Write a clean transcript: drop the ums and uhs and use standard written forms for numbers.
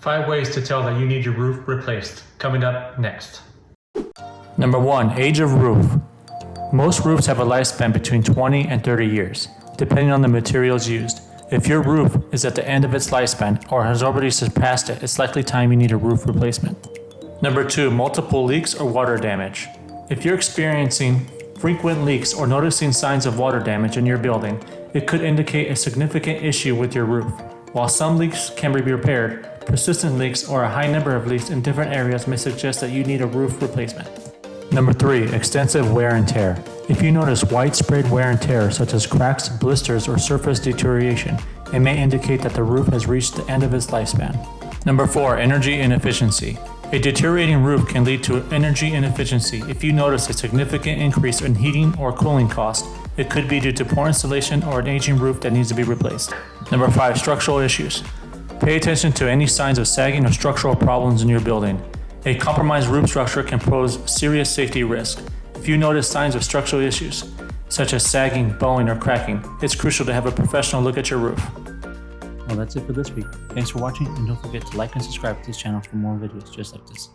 5 ways to tell that you need your roof replaced. Coming up next. Number 1. Age of roof. Most roofs have a lifespan between 20 and 30 years, depending on the materials used. If your roof is at the end of its lifespan or has already surpassed it, it's likely time you need a roof replacement. Number 2. Multiple leaks or water damage. If you're experiencing frequent leaks or noticing signs of water damage in your building, it could indicate a significant issue with your roof. While some leaks can be repaired, persistent leaks or a high number of leaks in different areas may suggest that you need a roof replacement. Number 3. Extensive wear and tear. If you notice widespread wear and tear, such as cracks, blisters, or surface deterioration, it may indicate that the roof has reached the end of its lifespan. Number 4. Energy inefficiency. A deteriorating roof can lead to energy inefficiency. If you notice a significant increase in heating or cooling costs, it could be due to poor installation or an aging roof that needs to be replaced. Number 5. Structural issues. Pay attention to any signs of sagging or structural problems in your building. A compromised roof structure can pose serious safety risk. If you notice signs of structural issues, such as sagging, bowing, or cracking, it's crucial to have a professional look at your roof. Well, that's it for this week. Thanks for watching, and don't forget to like and subscribe to this channel for more videos just like this.